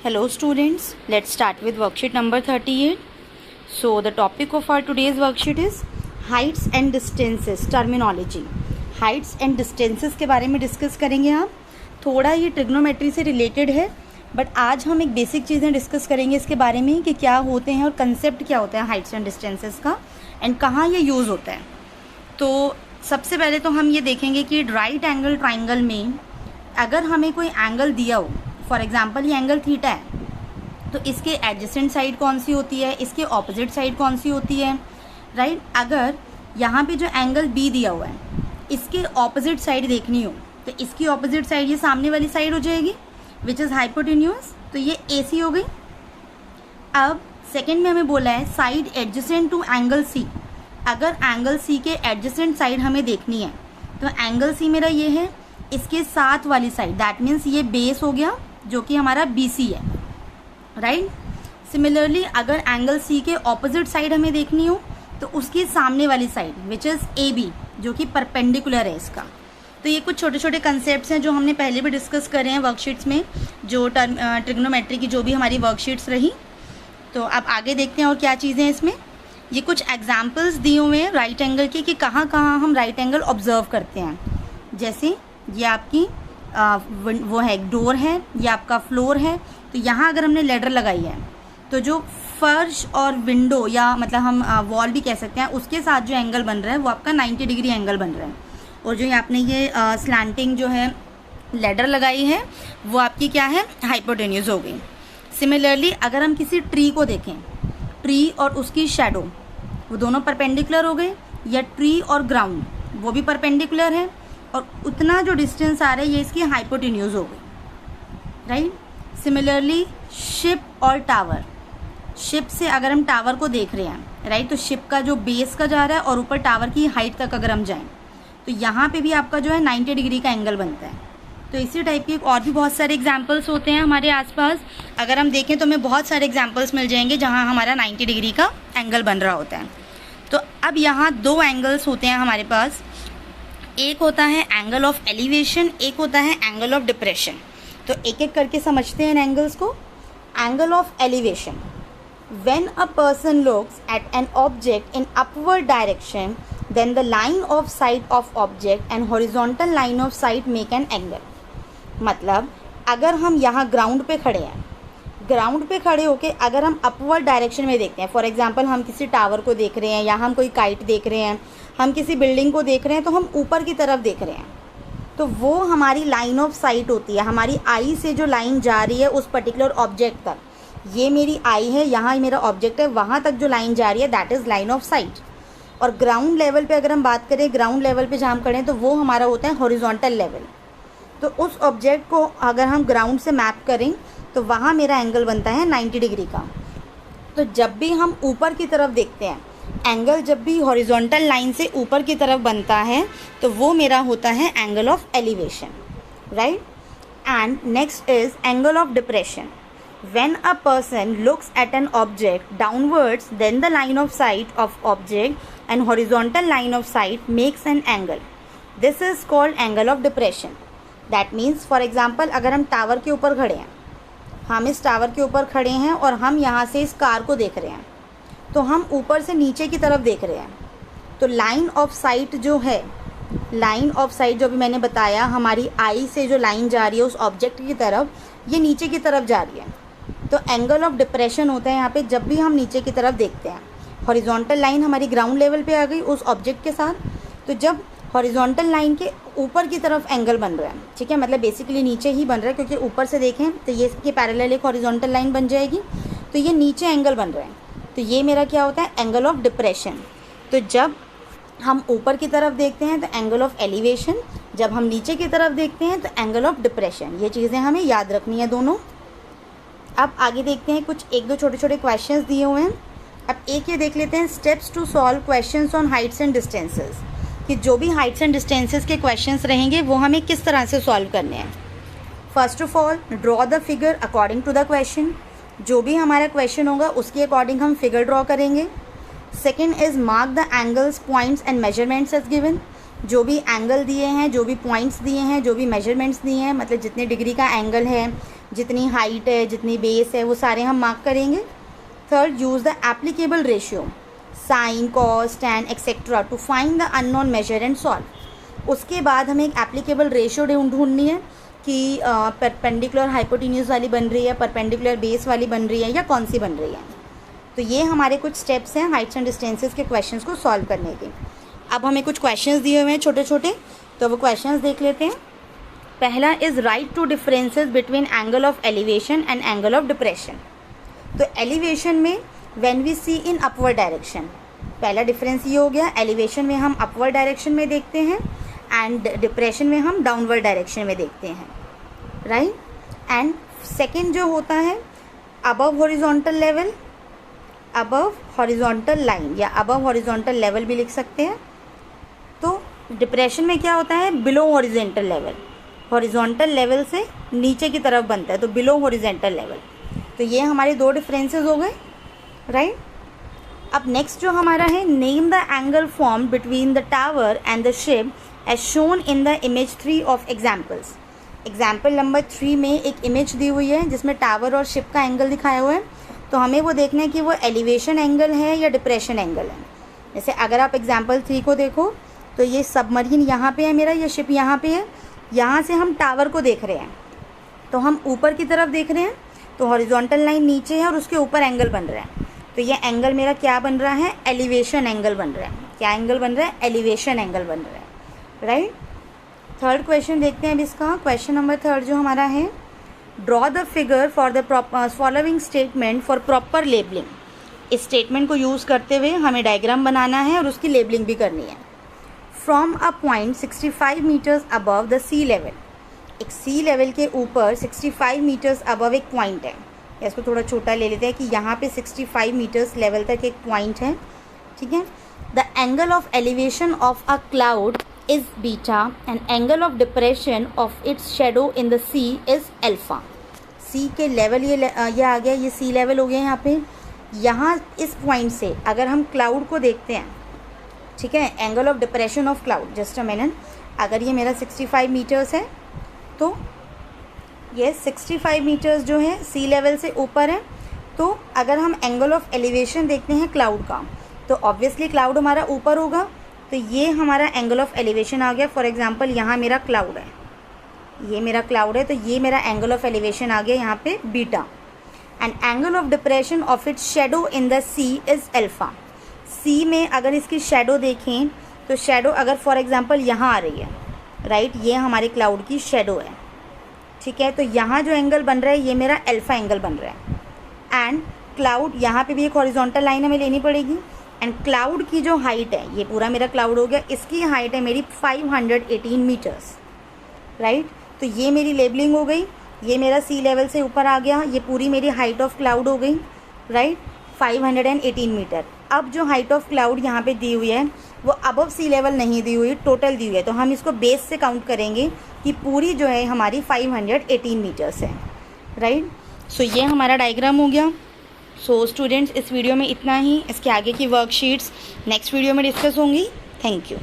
Hello students, let's start with worksheet number 38. So the topic of our today's worksheet is heights and distances terminology. Heights and distances के बारे में discuss करेंगे हम. थोड़ा ये trigonometry से रिलेटेड है, बट आज हम एक बेसिक चीज़ें डिस्कस करेंगे इसके बारे में कि क्या होते हैं और कंसेप्ट क्या होता है हाइट्स एंड डिस्टेंसेस का एंड कहाँ ये यूज़ होता है. तो सबसे पहले तो हम ये देखेंगे कि राइट एंगल ट्राइंगल में अगर हमें कोई एंगल दिया हो, फॉर एग्जांपल ये एंगल थीटा है, तो इसके एडजेसेंट साइड कौन सी होती है, इसके ऑपोजिट साइड कौन सी होती है, राइट. अगर यहाँ पे जो एंगल बी दिया हुआ है इसके ऑपोजिट साइड देखनी हो तो इसकी ऑपोजिट साइड ये सामने वाली साइड हो जाएगी विच इज़ हाइपोटेन्यूज, तो ये ए सी हो गई. अब सेकेंड में हमें बोला है side adjacent to angle C. अगर एंगल सी के एडजेसेंट साइड हमें देखनी है तो एंगल सी मेरा ये है, इसके साथ वाली साइड दैट मीन्स ये बेस हो गया जो कि हमारा बी सी है, राइट. सिमिलरली अगर एंगल सी के ऑपोजिट साइड हमें देखनी हो तो उसकी सामने वाली side which is A B जो कि परपेंडिकुलर है इसका. तो ये कुछ छोटे छोटे कंसेप्ट्स हैं जो हमने पहले भी डिस्कस करे हैं वर्कशीट्स में, जो ट्रिग्नोमेट्री की जो भी हमारी वर्कशीट्स रही. तो अब आगे देखते हैं और क्या चीज़ें हैं इसमें. ये कुछ एग्जाम्पल्स दिए हुए हैं राइट एंगल के कि कहाँ कहाँ हम राइट एंगल ऑब्जर्व करते हैं. जैसे ये आपकी वो है डोर है, ये आपका फ्लोर है. तो यहाँ अगर हमने लेडर लगाई है तो जो फर्श और विंडो या मतलब हम वॉल भी कह सकते हैं उसके साथ जो एंगल बन रहा है वो आपका 90 डिग्री एंगल बन रहा है. और जो आपने ये स्लैंटिंग जो है लेडर लगाई है वो आपकी क्या है, हाइपोटेन्यूज हो गई. सिमिलरली अगर हम किसी ट्री को देखें, ट्री और उसकी शेडो वो दोनों परपेंडिकुलर हो गए, या ट्री और ग्राउंड वो भी परपेंडिकुलर है और उतना जो डिस्टेंस आ रहा है ये इसकी हाइपोटेन्यूज हो गई, राइट. सिमिलरली शिप और टावर, शिप से अगर हम टावर को देख रहे हैं, राइट, तो शिप का जो बेस का जा रहा है और ऊपर टावर की हाइट तक अगर हम जाएं तो यहाँ पे भी आपका जो है 90 डिग्री का एंगल बनता है. तो इसी टाइप के और भी बहुत सारे एग्जाम्पल्स होते हैं हमारे आसपास. अगर हम देखें तो हमें बहुत सारे एग्जाम्पल्स मिल जाएंगे जहाँ हमारा 90 डिग्री का एंगल बन रहा होता है. तो अब यहाँ दो एंगल्स होते हैं हमारे पास. एक होता है एंगल ऑफ एलिवेशन, एक होता है एंगल ऑफ डिप्रेशन. तो एक एक करके समझते हैं इन एंगल्स को. Angle of elevation, when a person looks at an object in upward direction, then the line of sight of object and horizontal line of sight make an angle. मतलब अगर हम यहाँ ग्राउंड पे खड़े हैं, ग्राउंड पे खड़े होके अगर हम अपवर्ड डायरेक्शन में देखते हैं, फॉर एग्जांपल हम किसी टावर को देख रहे हैं या हम कोई काइट देख रहे हैं, हम किसी बिल्डिंग को देख रहे हैं, तो हम ऊपर की तरफ देख रहे हैं, तो वो हमारी लाइन ऑफ साइट होती है. हमारी आई से जो लाइन जा रही है उस पर्टिकुलर ऑब्जेक्ट तक, ये मेरी आई है, यहाँ मेरा ऑब्जेक्ट है, वहाँ तक जो लाइन जा रही है that is line of site. और ग्राउंड लेवल पे अगर हम बात करें, ग्राउंड लेवल पे जहाँ हम खड़े हैं तो वो हमारा होता है हॉरिजॉन्टल लेवल. तो उस ऑब्जेक्ट को अगर हम ग्राउंड से मैप करें तो वहाँ मेरा एंगल बनता है 90 डिग्री का. तो जब भी हम ऊपर की तरफ देखते हैं, एंगल जब भी हॉरिजॉन्टल लाइन से ऊपर की तरफ बनता है तो वो मेरा होता है angle of elevation, right. And next is angle of depression. When a person looks at an object downwards, then the line of sight of object and horizontal line of sight makes an angle. This is called angle of depression. That means, for example, अगर हम tower के ऊपर खड़े हैं, हम इस tower के ऊपर खड़े हैं और हम यहाँ से इस कार को देख रहे हैं, तो हम ऊपर से नीचे की तरफ देख रहे हैं. तो लाइन ऑफ साइट जो है, लाइन ऑफ साइट जो भी मैंने बताया, हमारी आई से जो लाइन जा रही है उस ऑब्जेक्ट की तरफ, ये नीचे की तरफ जा रही है. तो एंगल ऑफ डिप्रेशन होता है यहाँ पे जब भी हम नीचे की तरफ देखते हैं. हॉरिजॉन्टल लाइन हमारी ग्राउंड लेवल पे आ गई उस ऑब्जेक्ट के साथ, तो जब हॉरिजॉन्टल लाइन के ऊपर की तरफ एंगल बन रहा है, ठीक है, मतलब बेसिकली नीचे ही बन रहा है क्योंकि ऊपर से देखें तो ये इसके पैरेलल एक हॉरिजॉन्टल लाइन बन जाएगी, तो ये नीचे एंगल बन रहा है, तो ये मेरा क्या होता है, एंगल ऑफ डिप्रेशन. तो जब हम ऊपर की तरफ देखते हैं तो एंगल ऑफ एलिवेशन, जब हम नीचे की तरफ देखते हैं तो एंगल ऑफ डिप्रेशन. ये चीज़ें हमें याद रखनी है दोनों. अब आगे देखते हैं, कुछ एक दो छोटे छोटे क्वेश्चंस दिए हुए हैं. अब एक ये देख लेते हैं, steps to solve questions on heights and distances, कि जो भी हाइट्स एंड डिस्टेंसेस के क्वेश्चंस रहेंगे वो हमें किस तरह से सॉल्व करने हैं. First of all draw the figure according to the question. जो भी हमारा क्वेश्चन होगा उसके अकॉर्डिंग हम फिगर ड्रॉ करेंगे. Second is mark the angles, points and measurements as given. जो भी एंगल दिए हैं, जो भी पॉइंट्स दिए हैं, जो भी मेजरमेंट्स दिए हैं, मतलब जितने डिग्री का एंगल है, जितनी हाइट है, जितनी बेस है, वो सारे हम मार्क करेंगे। Third, use the applicable ratio sine, cos, tan etcetera to find the unknown measure and solve. उसके बाद हमें एक एप्लीकेबल रेशियो ढूंढनी है कि परपेंडिकुलर हाइपोटेन्यूज वाली बन रही है, परपेंडिकुलर बेस वाली बन रही है, या कौन सी बन रही है। तो ये हमारे कुछ स्टेप्स हैं हाइट्स एंड डिस्टेंसेस के क्वेश्चंस को सॉल्व करने के। अब हमें कुछ क्वेश्चंस दिए हुए हैं छोटे छोटे, तो वो क्वेश्चंस देख लेते हैं। पहला is write two differences between angle of elevation and angle of depression. तो एलिवेशन में when we see in upward direction, पहला डिफरेंस ये हो गया, एलिवेशन में हम अपवर्ड डायरेक्शन में देखते हैं एंड डिप्रेशन में हम डाउनवर्ड डायरेक्शन में देखते हैं, राइट। एंड सेकेंड जो होता है above horizontal level, above horizontal line या अबव हॉरिजॉन्टल लेवल भी लिख सकते हैं। तो डिप्रेशन में क्या होता है, below horizontal level, horizontal level से नीचे की तरफ बनता है, तो बिलो हॉरिजॉन्टल लेवल। तो ये हमारे दो डिफरेंसेस हो गए, राइट। अब नेक्स्ट जो हमारा है, name the angle form between the tower and the ship as shown in the image 3 of examples. Example number 3 में एक इमेज दी हुई है जिसमें टावर और शिप का एंगल दिखाया हुआ है। तो हमें वो देखना है कि वो एलिवेशन एंगल है या डिप्रेशन एंगल है। जैसे अगर आप एग्जाम्पल 3 को देखो तो ये सबमरीन यहाँ पे है मेरा, ये शिप यहाँ पे है, यहाँ से हम टावर को देख रहे हैं, तो हम ऊपर की तरफ देख रहे हैं, तो हॉरिजॉन्टल लाइन नीचे है और उसके ऊपर एंगल बन रहा है। तो ये एंगल मेरा क्या बन रहा है, एलिवेशन एंगल बन रहा है। क्या एंगल बन रहा है, एलिवेशन एंगल बन रहा है, राइट। थर्ड क्वेश्चन देखते हैं अब इसका। क्वेश्चन नंबर 3 जो हमारा है, draw the figure for the following statement for proper labelling. इस स्टेटमेंट को यूज़ करते हुए हमें डायग्राम बनाना है और उसकी लेबलिंग भी करनी है। From a point 65 metres above the sea level, एक सी लेवल के ऊपर 65 मीटर्स अबव एक पॉइंट है, या इसको थोड़ा छोटा ले लेते हैं कि यहाँ पे 65 मीटर्स लेवल तक एक पॉइंट है, ठीक है। The angle of elevation of a cloud is beta and angle of depression of its shadow in the sea is alpha. Sea के लेवल ये आ गया, ये सी लेवल हो गया यहाँ पे। यहाँ इस पॉइंट से अगर हम क्लाउड को देखते हैं, ठीक है, angle of depression of cloud, just a minute, अगर ये मेरा 65 मीटर्स है तो ये 65 मीटर्स जो है सी लेवल से ऊपर है। तो अगर हम एंगल ऑफ एलिवेशन देखते हैं क्लाउड का, तो ऑब्वियसली क्लाउड हमारा ऊपर होगा, तो ये हमारा एंगल ऑफ एलिवेशन आ गया। फॉर एग्जांपल यहाँ मेरा क्लाउड है, ये मेरा क्लाउड है, तो ये मेरा एंगल ऑफ एलिवेशन आ गया यहाँ पे beta. And angle of depression of its shadow in the sea is alpha. Sea में अगर इसकी शेडो देखें तो शेडो अगर फॉर एग्जांपल यहाँ आ रही है, राइट, ये हमारे क्लाउड की शेडो है, ठीक है। तो यहाँ जो एंगल बन रहा है ये मेरा अल्फा एंगल बन रहा है। एंड क्लाउड, यहाँ पे भी एक हॉरिजॉन्टल लाइन हमें लेनी पड़ेगी। एंड क्लाउड की जो हाइट है, ये पूरा मेरा क्लाउड हो गया, इसकी हाइट है मेरी 518 मीटर्स, राइट। तो ये मेरी लेबलिंग हो गई, ये मेरा सी लेवल से ऊपर आ गया, ये पूरी मेरी हाइट ऑफ क्लाउड हो गई, राइट, 518 मीटर। अब जो हाइट ऑफ क्लाउड यहाँ पे दी हुई है वो अबव सी लेवल नहीं दी हुई, टोटल दी हुई है, तो हम इसको बेस से काउंट करेंगे कि पूरी जो है हमारी 518 मीटर्स है, राइट। सो ये हमारा डायग्राम हो गया। सो स्टूडेंट्स, इस वीडियो में इतना ही। इसके आगे की वर्कशीट्स नेक्स्ट वीडियो में डिस्कस होंगी। Thank you.